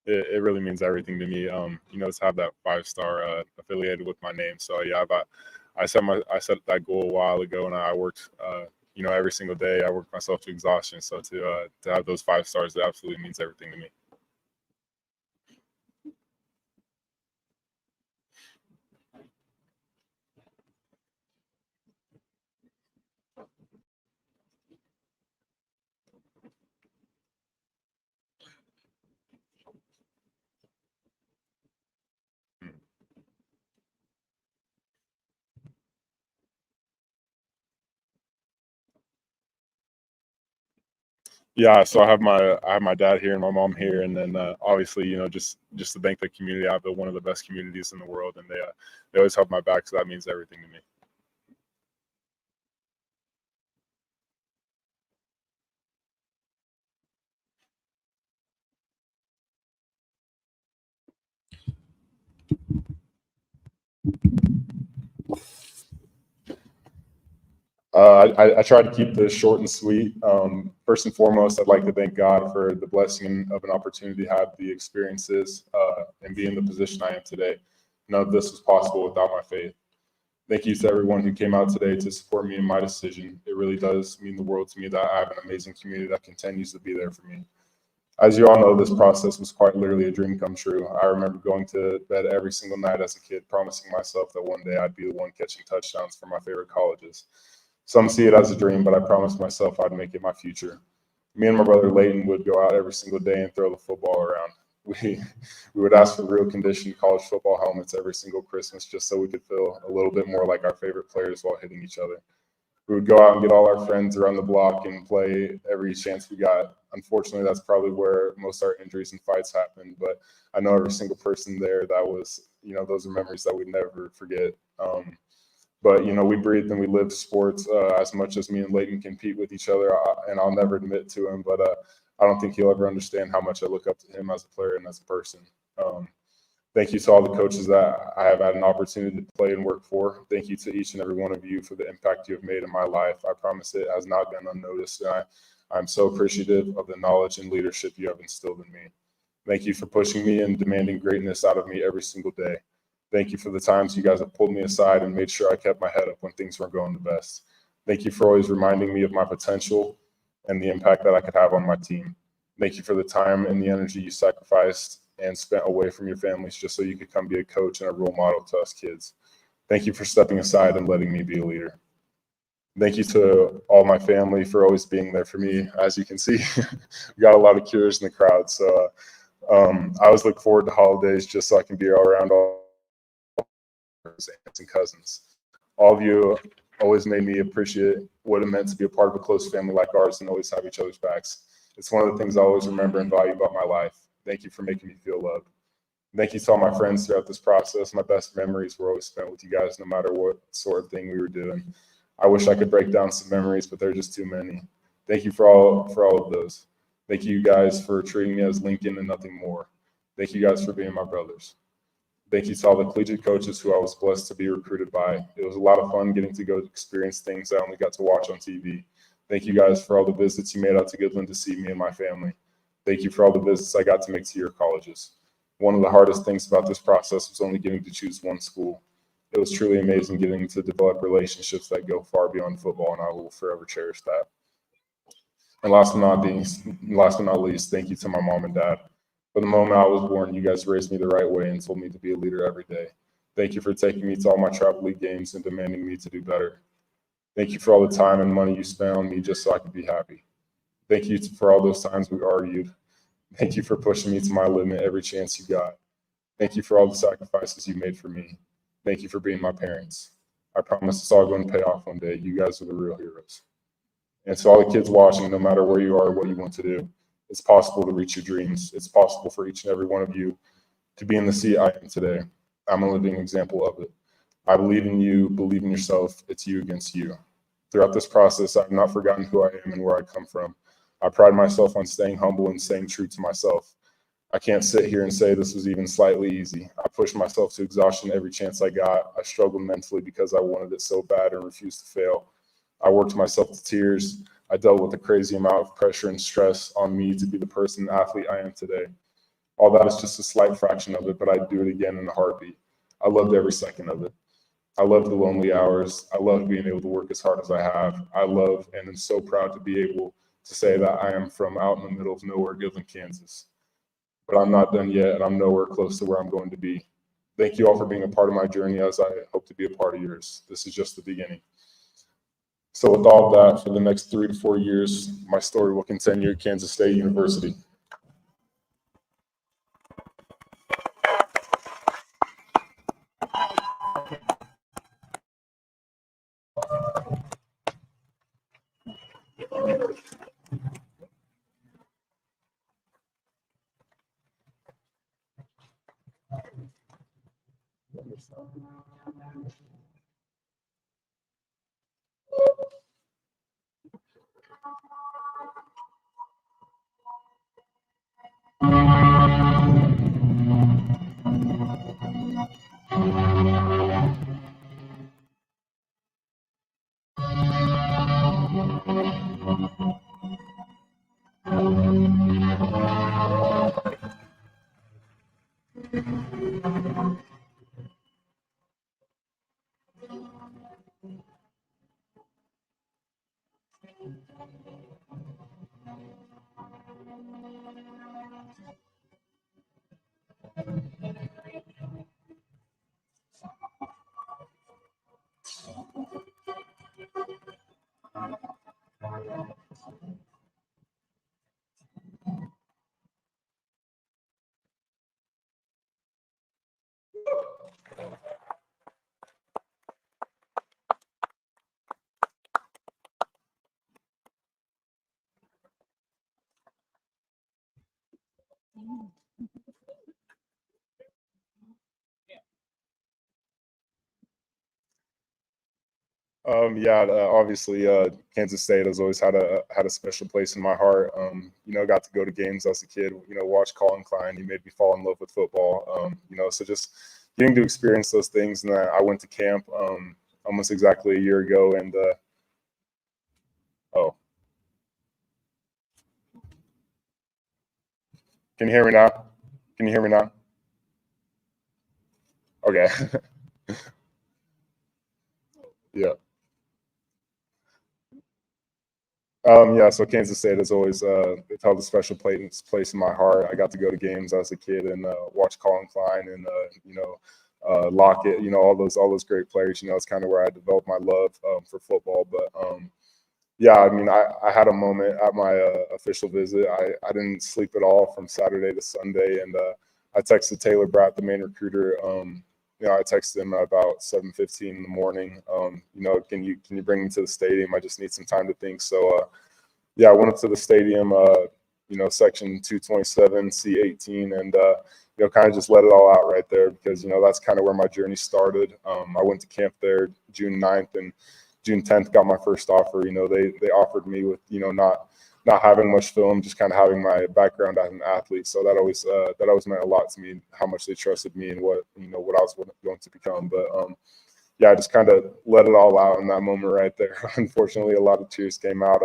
it really means everything to me. To have that 5-star affiliated with my name. So yeah, I set that goal a while ago, and I worked every single day. I worked myself to exhaustion. So to have those 5 stars, it absolutely means everything to me. Yeah, so I have my dad here and my mom here, and then obviously just to thank the community. I built one of the best communities in the world, and they always have my back, so that means everything to me. I try to keep this short and sweet. First and foremost, I'd like to thank God for the blessing of an opportunity to have the experiences and be in the position I am today. None of this was possible without my faith. Thank you to everyone who came out today to support me in my decision. It really does mean the world to me that I have an amazing community that continues to be there for me. As you all know, this process was quite literally a dream come true. I remember going to bed every single night as a kid, promising myself that one day I'd be the one catching touchdowns for my favorite colleges. Some see it as a dream, but I promised myself I'd make it my future. Me and my brother Leighton would go out every single day and throw the football around. We we would ask for real condition college football helmets every single Christmas just so we could feel a little bit more like our favorite players while hitting each other. We would go out and get all our friends around the block and play every chance we got. Unfortunately, that's probably where most of our injuries and fights happened. But I know every single person there, that was, those are memories that we'd never forget. But we breathed and we lived sports as much as me and Leighton compete with each other, and I'll never admit to him, but I don't think he'll ever understand how much I look up to him as a player and as a person. Thank you to all the coaches that I have had an opportunity to play and work for. Thank you to each and every one of you for the impact you have made in my life. I promise it has not been unnoticed, and I'm so appreciative of the knowledge and leadership you have instilled in me. Thank you for pushing me and demanding greatness out of me every single day. Thank you for the times you guys have pulled me aside and made sure I kept my head up when things weren't going the best. Thank you for always reminding me of my potential and the impact that I could have on my team. Thank you for the time and the energy you sacrificed and spent away from your families just so you could come be a coach and a role model to us kids. Thank you for stepping aside and letting me be a leader. Thank you to all my family for always being there for me. As you can see, we got a lot of Cures in the crowd. So I always look forward to holidays just so I can be around all aunts and cousins. All of you always made me appreciate what it meant to be a part of a close family like ours and always have each other's backs. It's one of the things I always remember and value about my life. Thank you for making me feel loved. Thank you to all my friends throughout this process. My best memories were always spent with you guys, no matter what sort of thing we were doing. I wish I could break down some memories, but they're just too many. Thank you for all of those. Thank you guys for treating me as Lincoln and nothing more. Thank you guys for being my brothers. Thank you to all the collegiate coaches who I was blessed to be recruited by. It was a lot of fun getting to go experience things I only got to watch on TV. Thank you guys for all the visits you made out to Goodland to see me and my family. Thank you for all the visits I got to make to your colleges. One of the hardest things about this process was only getting to choose one school. It was truly amazing getting to develop relationships that go far beyond football, and I will forever cherish that. And last but not least, thank you to my mom and dad. From the moment I was born, you guys raised me the right way and told me to be a leader every day. Thank you for taking me to all my travel league games and demanding me to do better. Thank you for all the time and money you spent on me just so I could be happy. Thank you for all those times we argued. Thank you for pushing me to my limit every chance you got. Thank you for all the sacrifices you made for me. Thank you for being my parents. I promise it's all going to pay off one day. You guys are the real heroes. And to all the kids watching, no matter where you are or what you want to do, it's possible to reach your dreams. It's possible for each and every one of you to be in the seat I am today. I'm a living example of it. I believe in you, believe in yourself. It's you against you. Throughout this process, I've not forgotten who I am and where I come from. I pride myself on staying humble and staying true to myself. I can't sit here and say this was even slightly easy. I pushed myself to exhaustion every chance I got. I struggled mentally because I wanted it so bad and refused to fail. I worked myself to tears. I dealt with a crazy amount of pressure and stress on me to be the person and athlete I am today. all that is just a slight fraction of it, but I'd do it again in a heartbeat. I loved every second of it. I love the lonely hours. I love being able to work as hard as I have. I love and am so proud to be able to say that I am from out in the middle of nowhere, Goodland, Kansas. But I'm not done yet, and I'm nowhere close to where I'm going to be. Thank you all for being a part of my journey, as I hope to be a part of yours. This is just the beginning. So with all of that, for the next 3 to 4 years, my story will continue at Kansas State University. Obviously, Kansas State has always had a special place in my heart. Got to go to games as a kid. Watch Colin Klein. He made me fall in love with football. So just getting to experience those things. And then I went to camp almost exactly a year ago. And can you hear me now? Can you hear me now? Okay. Yeah. So Kansas State has always it's held a special place in my heart. I got to go to games as a kid and watch Colin Klein and Lockett, all those great players. It's kind of where I developed my love for football. But I had a moment at my official visit. I didn't sleep at all from Saturday to Sunday, and I texted Taylor Bratt, the main recruiter. I texted him at about 7:15 in the morning. Can you bring me to the stadium? I just need some time to think. So, I went up to the stadium, section 227, C18, and kind of just let it all out right there because that's kind of where my journey started. I went to camp there June 9th, and June 10th got my first offer. They offered me with not having much film, just kind of having my background as an athlete. So that always meant a lot to me, how much they trusted me and what I was going to become. But I just kind of let it all out in that moment right there. Unfortunately, a lot of tears came out.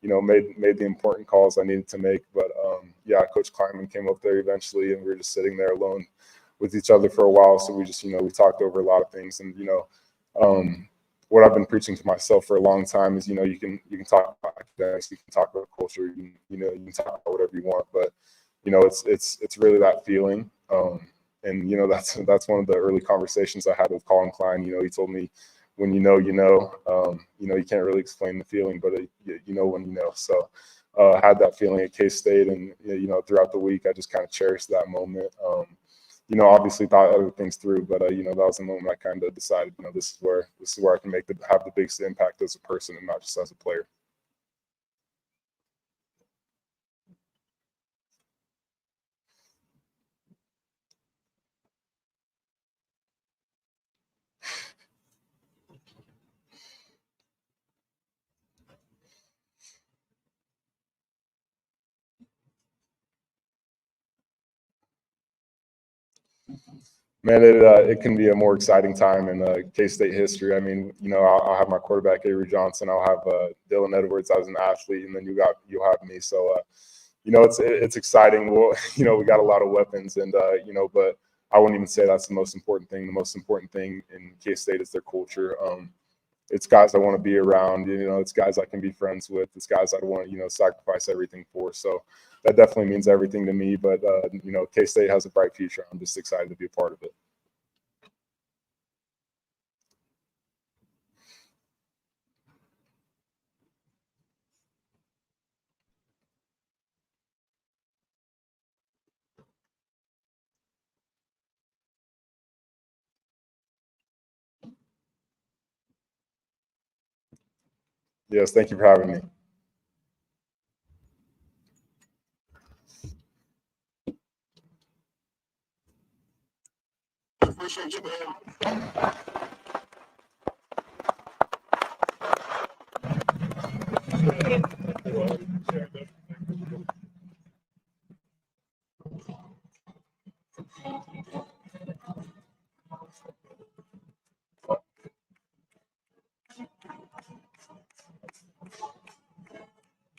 Made the important calls I needed to make. But Coach Kleinman came up there eventually, and we were just sitting there alone with each other for a while. So we just we talked over a lot of things, and what I've been preaching to myself for a long time is, you can talk about academics, you can talk about culture, you can talk about whatever you want, but it's really that feeling. And that's one of the early conversations I had with Colin Klein. He told me, when you can't really explain the feeling, but when you know. So I had that feeling at K-State, and throughout the week I just kind of cherished that moment. Obviously thought other things through, but that was the moment I kind of decided, this is where I can have the biggest impact as a person and not just as a player. Man, it can be a more exciting time in K-State history. I mean, I'll have my quarterback Avery Johnson. I'll have Dylan Edwards as an athlete, and then you'll have me. So, it's exciting. Well, we got a lot of weapons, and but I wouldn't even say that's the most important thing. The most important thing in K-State is their culture. It's guys I want to be around. It's guys I can be friends with. It's guys I want to sacrifice everything for. So that definitely means everything to me. But K-State has a bright future. I'm just excited to be a part of it. Yes, thank you for having me. Appreciate you, man.